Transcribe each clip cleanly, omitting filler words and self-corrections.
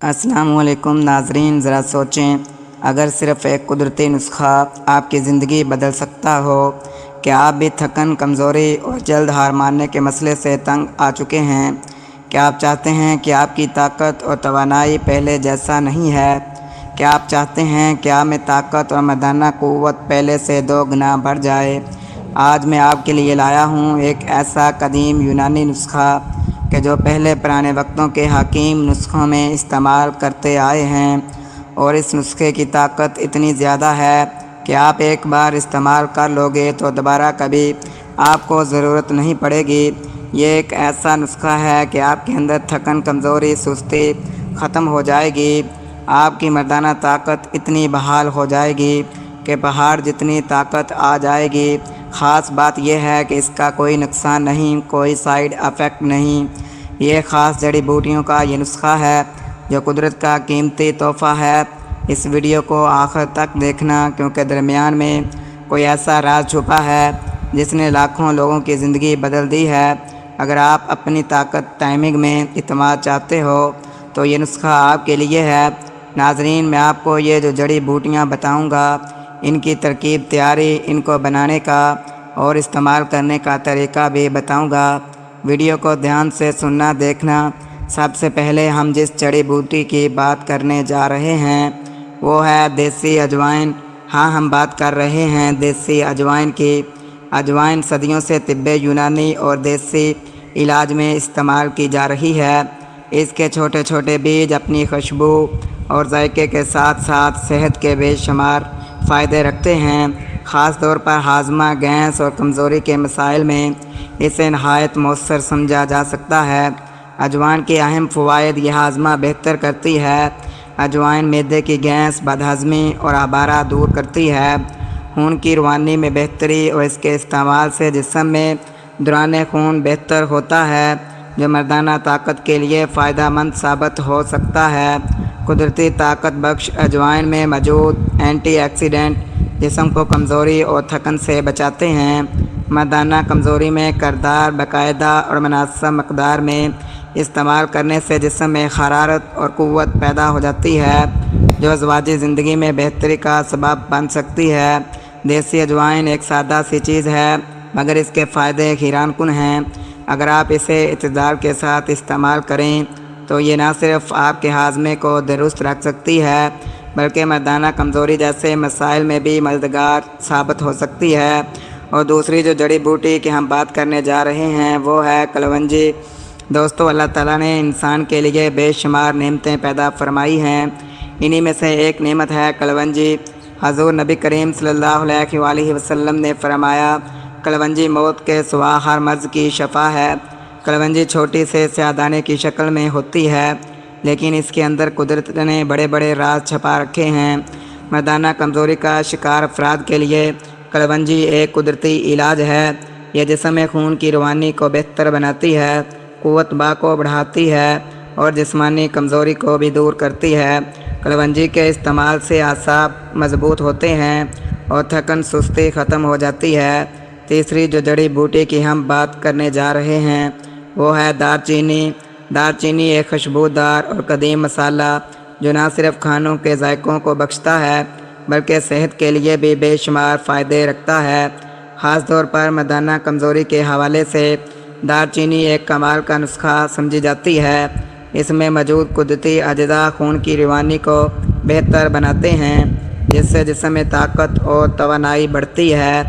السلام علیکم ناظرین، ذرا سوچیں، اگر صرف ایک قدرتی نسخہ آپ کی زندگی بدل سکتا ہو، کیا آپ بھی تھکن، کمزوری اور جلد ہار ماننے کے مسئلے سے تنگ آ چکے ہیں؟ کیا آپ چاہتے ہیں کہ آپ کی طاقت اور توانائی پہلے جیسا نہیں ہے؟ کیا آپ چاہتے ہیں کہ آپ میں طاقت اور مردانہ قوت پہلے سے 2 گنا بڑھ جائے؟ آج میں آپ کے لیے لایا ہوں ایک ایسا قدیم یونانی نسخہ کہ جو پہلے پرانے وقتوں کے حکیم نسخوں میں استعمال کرتے آئے ہیں، اور اس نسخے کی طاقت اتنی زیادہ ہے کہ آپ ایک بار استعمال کر لو گے تو دوبارہ کبھی آپ کو ضرورت نہیں پڑے گی۔ یہ ایک ایسا نسخہ ہے کہ آپ کے اندر تھکن، کمزوری، سستی ختم ہو جائے گی۔ آپ کی مردانہ طاقت اتنی بحال ہو جائے گی کہ پہاڑ جتنی طاقت آ جائے گی۔ خاص بات یہ ہے کہ اس کا کوئی نقصان نہیں، کوئی سائیڈ ایفیکٹ نہیں۔ یہ خاص جڑی بوٹیوں کا یہ نسخہ ہے جو قدرت کا قیمتی تحفہ ہے۔ اس ویڈیو کو آخر تک دیکھنا، کیونکہ درمیان میں کوئی ایسا راز چھپا ہے جس نے لاکھوں لوگوں کی زندگی بدل دی ہے۔ اگر آپ اپنی طاقت ٹائمنگ میں اعتماد چاہتے ہو تو یہ نسخہ آپ کے لیے ہے۔ ناظرین، میں آپ کو یہ جو جڑی بوٹیاں بتاؤں گا، ان کی ترکیب، تیاری، ان کو بنانے کا اور استعمال کرنے کا طریقہ بھی بتاؤں گا۔ ویڈیو کو دھیان سے سننا، دیکھنا۔ سب سے پہلے ہم جس جڑی بوٹی کی بات کرنے جا رہے ہیں وہ ہے دیسی اجوائن۔ ہاں، ہم بات کر رہے ہیں دیسی اجوائن کی۔ اجوائن صدیوں سے طب یونانی اور دیسی علاج میں استعمال کی جا رہی ہے۔ اس کے چھوٹے چھوٹے بیج اپنی خوشبو اور ذائقے کے ساتھ ساتھ صحت کے بے شمار فائدے رکھتے ہیں۔ خاص طور پر ہاضمہ، گیس اور کمزوری کے مسائل میں اسے نہایت مؤثر سمجھا جا سکتا ہے۔ اجوائن کے اہم فوائد: یہ ہاضمہ بہتر کرتی ہے۔ اجوائن معدے کی گیس، بد ہضمی اور آبارہ دور کرتی ہے۔ خون کی روانی میں بہتری اور اس کے استعمال سے جسم میں دوران خون بہتر ہوتا ہے، جو مردانہ طاقت کے لیے فائدہ مند ثابت ہو سکتا ہے۔ قدرتی طاقت بخش: اجوائن میں موجود اینٹی آکسیڈنٹ جسم کو کمزوری اور تھکن سے بچاتے ہیں۔ مردانہ کمزوری میں کردار: باقاعدہ اور مناسب مقدار میں استعمال کرنے سے جسم میں حرارت اور قوت پیدا ہو جاتی ہے، جو ازواجی زندگی میں بہتری کا سبب بن سکتی ہے۔ دیسی اجوائن ایک سادہ سی چیز ہے، مگر اس کے فائدے حیران کن ہیں۔ اگر آپ اسے اعتدال کے ساتھ استعمال کریں تو یہ نہ صرف آپ کے ہاضمے کو درست رکھ سکتی ہے، بلکہ مردانہ کمزوری جیسے مسائل میں بھی مددگار ثابت ہو سکتی ہے۔ اور دوسری جو جڑی بوٹی کی ہم بات کرنے جا رہے ہیں وہ ہے کلونجی۔ دوستو، اللہ تعالیٰ نے انسان کے لیے بے شمار نعمتیں پیدا فرمائی ہیں۔ انہی میں سے ایک نعمت ہے کلونجی۔ حضور نبی کریم صلی اللہ علیہ وآلہ وسلم نے فرمایا، کلونجی موت کے سوا ہر مرض کی شفا ہے۔ کلونجی چھوٹی سے سیاہ دانے کی شکل میں ہوتی ہے، لیکن اس کے اندر قدرت نے بڑے بڑے راز چھپا رکھے ہیں۔ مردانہ کمزوری کا شکار افراد کے لیے کلونجی ایک قدرتی علاج ہے۔ یہ جسم میں خون کی روانی کو بہتر بناتی ہے، قوت با کو بڑھاتی ہے اور جسمانی کمزوری کو بھی دور کرتی ہے۔ کلونجی کے استعمال سے اعصاب مضبوط ہوتے ہیں اور تھکن، سستی ختم ہو جاتی ہے۔ تیسری جو جڑی بوٹی کی ہم بات کرنے جا رہے ہیں وہ ہے دار چینی۔ دار چینی ایک خوشبودار اور قدیم مسالہ جو نہ صرف کھانوں کے ذائقوں کو بخشتا ہے بلکہ صحت کے لیے بھی بے شمار فائدے رکھتا ہے۔ خاص طور پر مردانہ کمزوری کے حوالے سے دار چینی ایک کمال کا نسخہ سمجھی جاتی ہے۔ اس میں موجود قدرتی اجزاء خون کی روانی کو بہتر بناتے ہیں، جس سے جسم میں طاقت اور توانائی بڑھتی ہے۔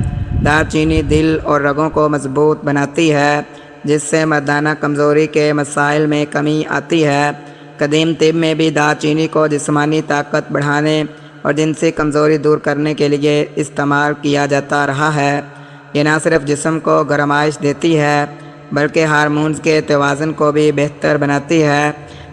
دار چینی دل اور رگوں کو مضبوط بناتی ہے، جس سے مردانہ کمزوری کے مسائل میں کمی آتی ہے۔ قدیم طب میں بھی دار چینی کو جسمانی طاقت بڑھانے اور جنسی کمزوری دور کرنے کے لیے استعمال کیا جاتا رہا ہے۔ یہ نہ صرف جسم کو گرمائش دیتی ہے بلکہ ہارمونز کے توازن کو بھی بہتر بناتی ہے،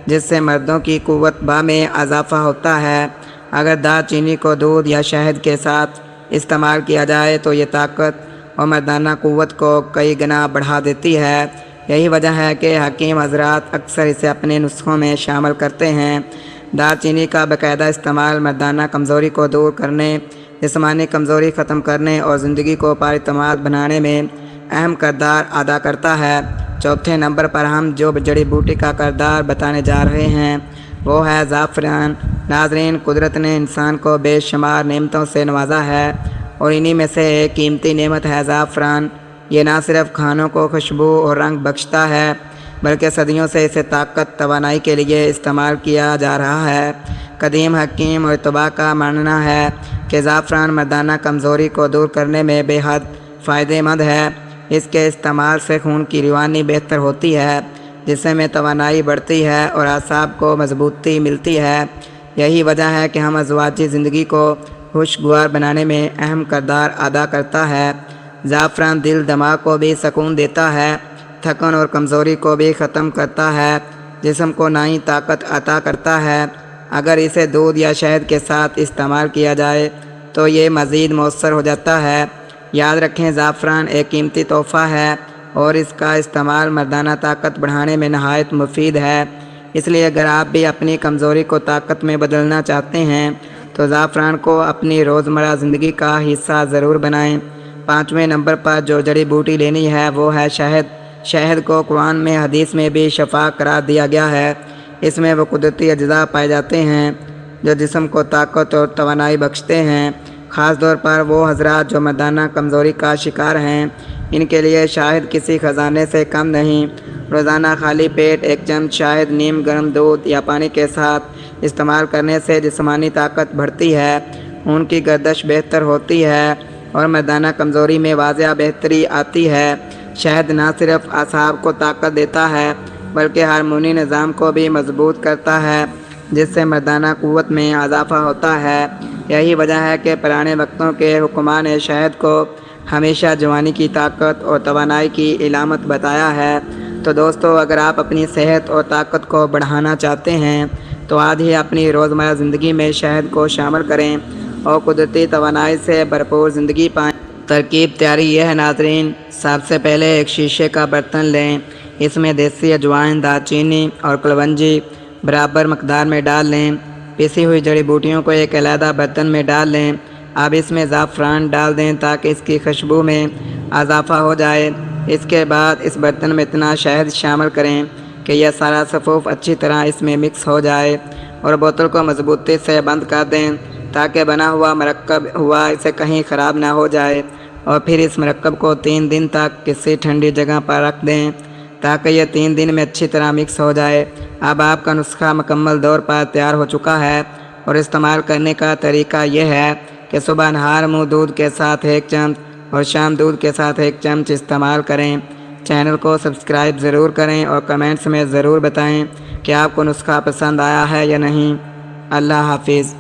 جس سے مردوں کی قوت با میں اضافہ ہوتا ہے۔ اگر دار چینی کو دودھ یا شہد کے ساتھ استعمال کیا جائے تو یہ طاقت اور مردانہ قوت کو کئی گنا بڑھا دیتی ہے۔ یہی وجہ ہے کہ حکیم حضرات اکثر اسے اپنے نسخوں میں شامل کرتے ہیں۔ دار چینی کا باقاعدہ استعمال مردانہ کمزوری کو دور کرنے، جسمانی کمزوری ختم کرنے اور زندگی کو پاراعتماد بنانے میں اہم کردار ادا کرتا ہے۔ چوتھے نمبر پر ہم جو جڑی بوٹی کا کردار بتانے جا رہے ہیں وہ ہے زعفران۔ ناظرین، قدرت نے انسان کو بے شمار نعمتوں سے نوازا ہے اور انہی میں سے ایک قیمتی نعمت ہے زعفران۔ یہ نہ صرف کھانوں کو خوشبو اور رنگ بخشتا ہے بلکہ صدیوں سے اسے طاقت توانائی کے لیے استعمال کیا جا رہا ہے۔ قدیم حکیم اور طباء کا ماننا ہے کہ زعفران مردانہ کمزوری کو دور کرنے میں بے حد فائدہ مند ہے۔ اس کے استعمال سے خون کی روانی بہتر ہوتی ہے، جسم میں توانائی بڑھتی ہے اور اعصاب کو مضبوطی ملتی ہے۔ یہی وجہ ہے کہ ہم ازواجی زندگی کو خوشگوار بنانے میں اہم کردار ادا کرتا ہے۔ زعفران دل دماغ کو بھی سکون دیتا ہے، تھکن اور کمزوری کو بھی ختم کرتا ہے، جسم کو نئی طاقت عطا کرتا ہے۔ اگر اسے دودھ یا شہد کے ساتھ استعمال کیا جائے تو یہ مزید مؤثر ہو جاتا ہے۔ یاد رکھیں، زعفران ایک قیمتی تحفہ ہے اور اس کا استعمال مردانہ طاقت بڑھانے میں نہایت مفید ہے۔ اس لیے اگر آپ بھی اپنی کمزوری کو طاقت میں بدلنا چاہتے ہیں تو زعفران کو اپنی روزمرہ زندگی کا حصہ ضرور بنائیں۔ 5ویں نمبر پر جو جڑی بوٹی لینی ہے وہ ہے شہد۔ شہد کو قرآن میں حدیث میں بھی شفا قرار دیا گیا ہے۔ اس میں وہ قدرتی اجزاء پائے جاتے ہیں جو جسم کو طاقت اور توانائی بخشتے ہیں۔ خاص طور پر وہ حضرات جو مردانہ کمزوری کا شکار ہیں، ان کے لیے شہد کسی خزانے سے کم نہیں۔ روزانہ خالی پیٹ ایک چمچ شہد نیم گرم دودھ یا پانی کے ساتھ استعمال کرنے سے جسمانی طاقت بڑھتی ہے، خون کی گردش بہتر ہوتی ہے اور مردانہ کمزوری میں واضح بہتری آتی ہے۔ شہد نہ صرف اعصاب کو طاقت دیتا ہے بلکہ ہارمونی نظام کو بھی مضبوط کرتا ہے، جس سے مردانہ قوت میں اضافہ ہوتا ہے۔ یہی وجہ ہے کہ پرانے وقتوں کے حکماں نے شہد کو ہمیشہ جوانی کی طاقت اور توانائی کی علامت بتایا ہے۔ تو دوستو، اگر آپ اپنی صحت اور طاقت کو بڑھانا چاہتے ہیں تو آج ہی اپنی روزمرہ زندگی میں شہد کو شامل کریں اور قدرتی توانائی سے بھرپور زندگی پائیں۔ ترکیب تیاری یہ ہے ناظرین، سب سے پہلے ایک شیشے کا برتن لیں۔ اس میں دیسی اجوائن، دار چینی اور کلونجی برابر مقدار میں ڈال لیں۔ پیسی ہوئی جڑی بوٹیوں کو ایک علیحدہ برتن میں ڈال لیں۔ اب اس میں زعفران ڈال دیں تاکہ اس کی خوشبو میں اضافہ ہو جائے۔ اس کے بعد اس برتن میں اتنا شہد شامل کریں کہ یہ سارا صفوف اچھی طرح اس میں مکس ہو جائے اور بوتل کو مضبوطی سے بند کر دیں تاکہ بنا ہوا مرکب ہوا اسے کہیں خراب نہ ہو جائے، اور پھر اس مرکب کو 3 دن تک کسی ٹھنڈی جگہ پر رکھ دیں تاکہ یہ 3 دن میں اچھی طرح مکس ہو جائے۔ اب آپ کا نسخہ مکمل طور پر تیار ہو چکا ہے، اور استعمال کرنے کا طریقہ یہ ہے کہ صبح نہار منہ دودھ کے ساتھ 1 چمچ اور شام دودھ کے ساتھ 1 چمچ استعمال کریں۔ چینل کو سبسکرائب ضرور کریں اور کمنٹس میں ضرور بتائیں کہ آپ کو نسخہ پسند آیا ہے یا نہیں۔ اللہ حافظ۔